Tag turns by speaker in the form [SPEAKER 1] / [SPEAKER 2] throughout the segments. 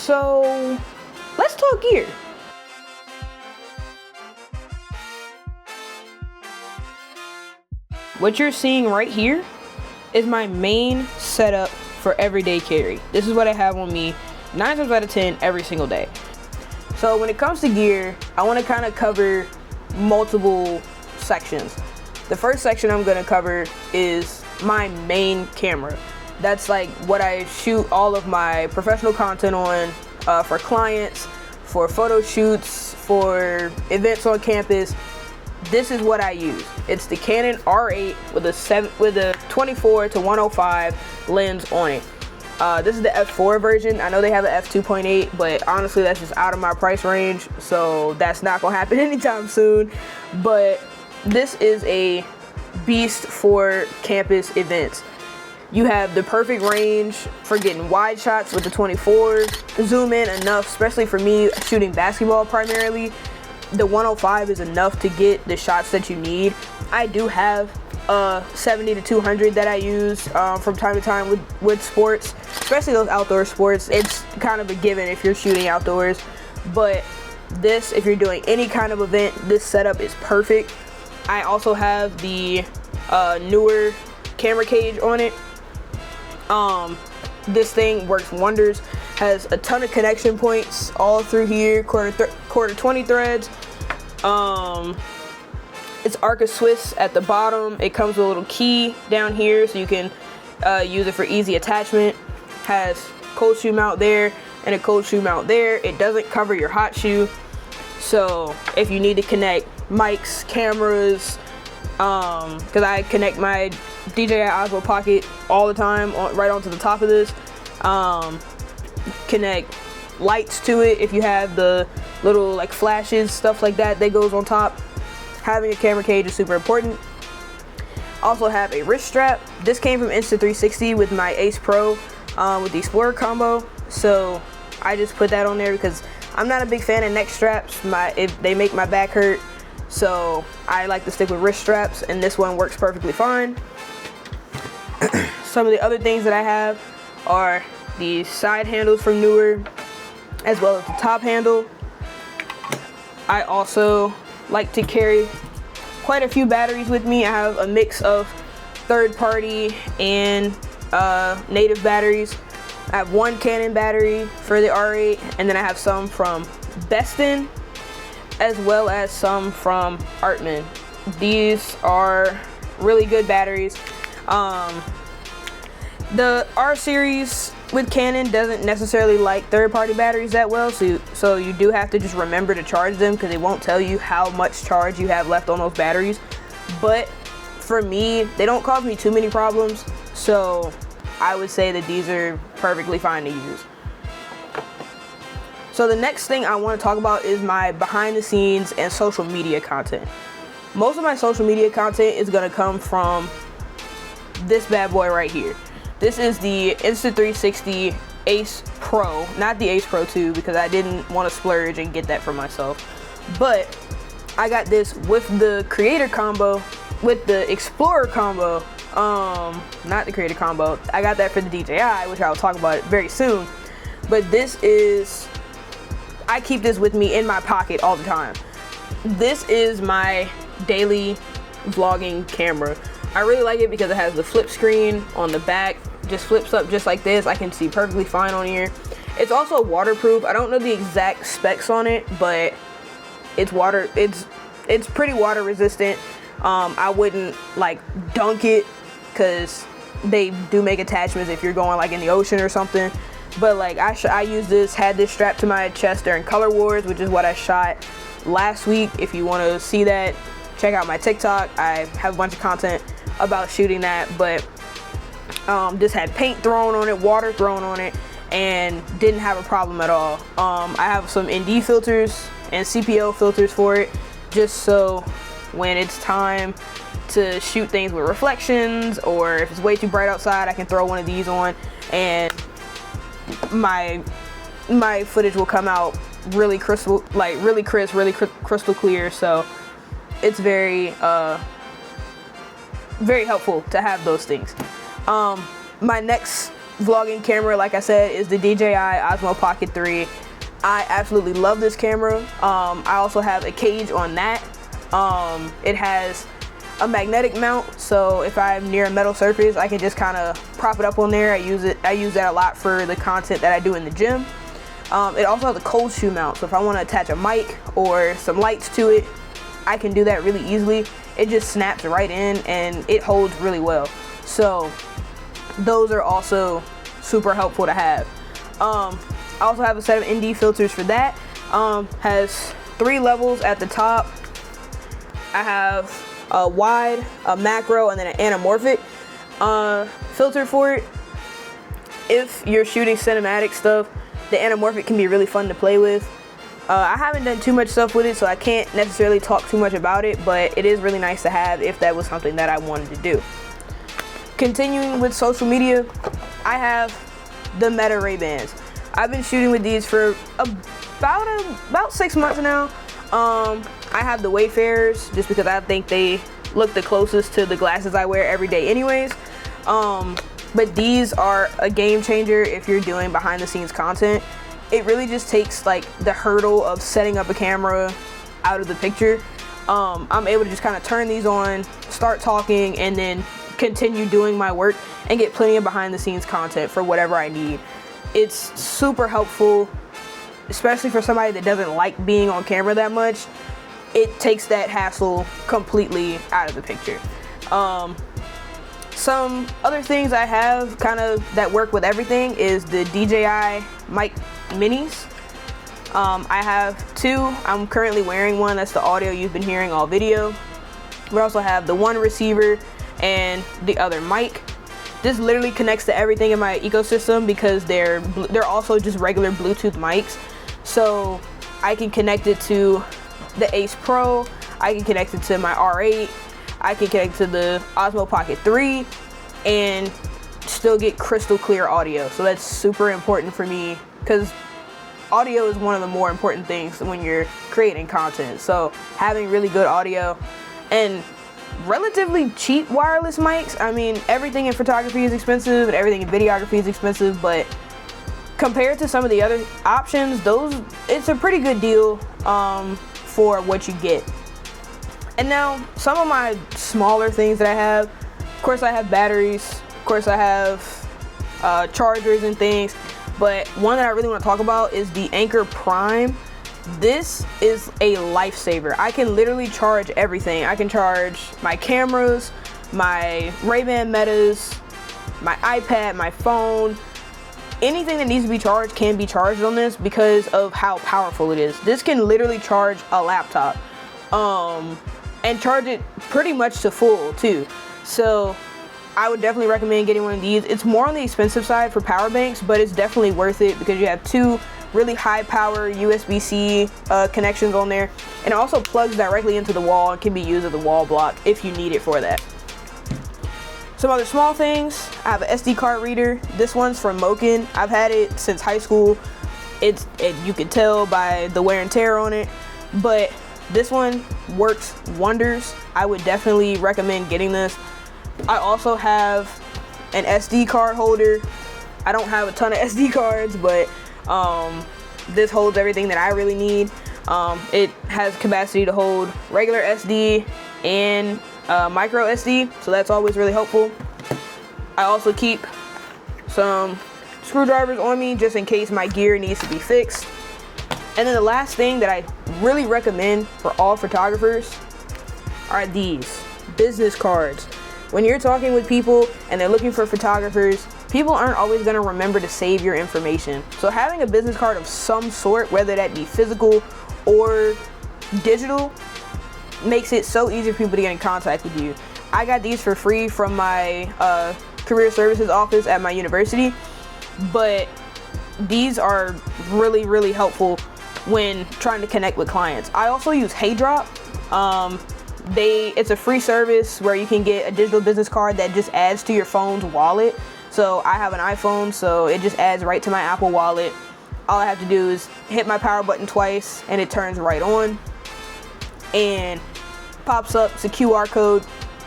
[SPEAKER 1] So let's talk gear. What you're seeing right here is my main setup for everyday carry. This is what I have on me 9 times out of 10 every single day. So when it comes to gear, I want to kind of cover multiple sections. The first section I'm going to cover is my main camera. That's like what I shoot all of my professional content on, for clients, for photo shoots, for events on campus. This is what I use. It's the Canon R8 with a 24 to 105 lens on it. This is the f4 version. I know they have an f2.8, but honestly that's just out of my price range, so that's not gonna happen anytime soon. But this is a beast for campus events. You have the perfect range for getting wide shots with the 24, zoom in enough, especially for me shooting basketball primarily. The 105 is enough to get the shots that you need. I do have a 70 to 200 that I use from time to time with sports, especially those outdoor sports. It's kind of a given if you're shooting outdoors, but this, if you're doing any kind of event, this setup is perfect. I also have the Neewer camera cage on it. This thing works wonders. Has a ton of connection points all through here, quarter 20 threads. It's Arca Swiss at the bottom. It comes with a little key down here so you can use it for easy attachment. Has cold shoe mount there and a cold shoe mount there. It doesn't cover your hot shoe, so if you need to connect mics, cameras, because I connect my DJI Osmo Pocket all the time right onto the top of this. Connect lights to it if you have the little like flashes, stuff like that goes on top. Having a camera cage is super important. Also have a wrist strap. This came from Insta360 with my Ace Pro with the Explorer combo, so I just put that on there because I'm not a big fan of neck straps. They make my back hurt, so I like to stick with wrist straps, and this one works perfectly fine. Some of the other things that I have are the side handles from Neewer, as well as the top handle. I also like to carry quite a few batteries with me. I have a mix of third-party and native batteries. I have one Canon battery for the R8, and then I have some from Beston, as well as some from Artman. These are really good batteries. The R series with Canon doesn't necessarily like third-party batteries that well, so you do have to just remember to charge them because it won't tell you how much charge you have left on those batteries. But for me, they don't cause me too many problems, so I would say that these are perfectly fine to use. So the next thing I want to talk about is my behind the scenes and social media content. Most of my social media content is going to come from this bad boy right here. This is the Insta360 Ace Pro, not the Ace Pro 2 because I didn't want to splurge and get that for myself. But I got this with the Creator combo, with the Explorer combo, not the Creator combo. I got that for the DJI, which I'll talk about very soon. But this is, I keep this with me in my pocket all the time. This is my daily vlogging camera. I really like it because it has the flip screen on the back, just flips up just like this. I can see perfectly fine on here. It's also waterproof. I don't know the exact specs on it, but it's pretty water resistant. I wouldn't like dunk it because they do make attachments if you're going like in the ocean or something. But like I had this strapped to my chest during Color Wars, which is what I shot last week. If you want to see that, check out my TikTok. I have a bunch of content about shooting that, but just had paint thrown on it, water thrown on it, and didn't have a problem at all. I have some ND filters and CPO filters for it, just so when it's time to shoot things with reflections, or if it's way too bright outside, I can throw one of these on and my footage will come out really crisp, really crystal clear. So it's very helpful to have those things. My next vlogging camera, like I said, is the DJI Osmo Pocket 3. I absolutely love this camera. I also have a cage on that. It has a magnetic mount, so if I'm near a metal surface, I can just kind of prop it up on there. I use that a lot for the content that I do in the gym. It also has a cold shoe mount, so if I want to attach a mic or some lights to it, I can do that really easily. It just snaps right in and it holds really well. So those are also super helpful to have. I also have a set of ND filters for that. Has 3 levels at the top. I have a wide, a macro, and then an anamorphic filter for it. If you're shooting cinematic stuff, the anamorphic can be really fun to play with. I haven't done too much stuff with it, so I can't necessarily talk too much about it, but it is really nice to have if that was something that I wanted to do. Continuing with social media, I have the Meta Ray-Bans. I've been shooting with these for about 6 months now. I have the Wayfarers just because I think they look the closest to the glasses I wear every day anyways. But these are a game changer if you're doing behind the scenes content. It really just takes like the hurdle of setting up a camera out of the picture. I'm able to just kind of turn these on, start talking, and then continue doing my work and get plenty of behind the scenes content for whatever I need. It's super helpful, especially for somebody that doesn't like being on camera that much. It takes that hassle completely out of the picture. Some other things I have kind of that work with everything is the DJI Mic Minis. I have 2. I'm currently wearing one. That's the audio you've been hearing all video. We also have the one receiver and the other mic. This literally connects to everything in my ecosystem because they're also just regular Bluetooth mics. So I can connect it to the Ace Pro, I can connect it to my R8, I can connect it to the Osmo Pocket 3, and still get crystal clear audio. So that's super important for me because audio is one of the more important things when you're creating content. So having really good audio and relatively cheap wireless mics. I mean, everything in photography is expensive and everything in videography is expensive, but compared to some of the other options, it's a pretty good deal for what you get. And now some of my smaller things that I have, of course I have batteries, of course I have chargers and things, but one that I really want to talk about is the Anker Prime. This is a lifesaver. I can literally charge everything. I can charge my cameras, my Ray-Ban Metas, my iPad, my phone. Anything that needs to be charged can be charged on this because of how powerful it is. This can literally charge a laptop and charge it pretty much to full too. So I would definitely recommend getting one of these. It's more on the expensive side for power banks, but it's definitely worth it because you have 2 really high power USB-C connections on there, and it also plugs directly into the wall and can be used as a wall block if you need it for that. Some other small things, I have an SD card reader. This one's from Moken. I've had it since high school. You can tell by the wear and tear on it, but this one works wonders. I would definitely recommend getting this. I also have an SD card holder. I don't have a ton of SD cards, but this holds everything that I really need. It has capacity to hold regular SD and micro SD, so that's always really helpful. I also keep some screwdrivers on me just in case my gear needs to be fixed. And then the last thing that I really recommend for all photographers are these business cards. When you're talking with people and they're looking for photographers, people aren't always going to remember to save your information. So having a business card of some sort, whether that be physical or digital, makes it so easy for people to get in contact with you. I got these for free from my career services office at my university, but these are really, really helpful when trying to connect with clients. I also use HeyDrop. It's a free service where you can get a digital business card that just adds to your phone's wallet. So I have an iPhone, so it just adds right to my Apple Wallet. All I have to do is hit my power button twice and it turns right on and pops up. It's a QR code.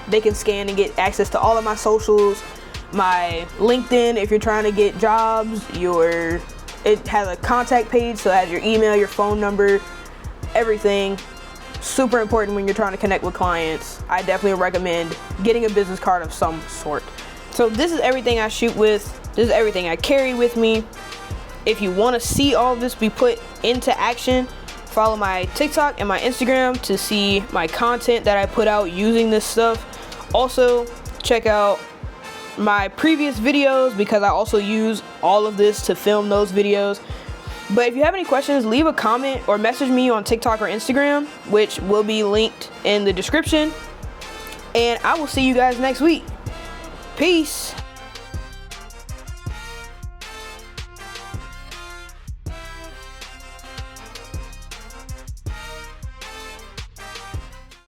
[SPEAKER 1] They can scan and get access to all of my socials, My LinkedIn, if you're trying to get jobs, it has a contact page, so it has your email, your phone number, everything. Super important when you're trying to connect with clients. I definitely recommend getting a business card of some sort. So this is everything I shoot with. This is everything I carry with me. If you want to see all of this be put into action, follow my TikTok and my Instagram to see my content that I put out using this stuff. Also, check out my previous videos because I also use all of this to film those videos. But if you have any questions, leave a comment or message me on TikTok or Instagram, which will be linked in the description. And I will see you guys next week. Peace.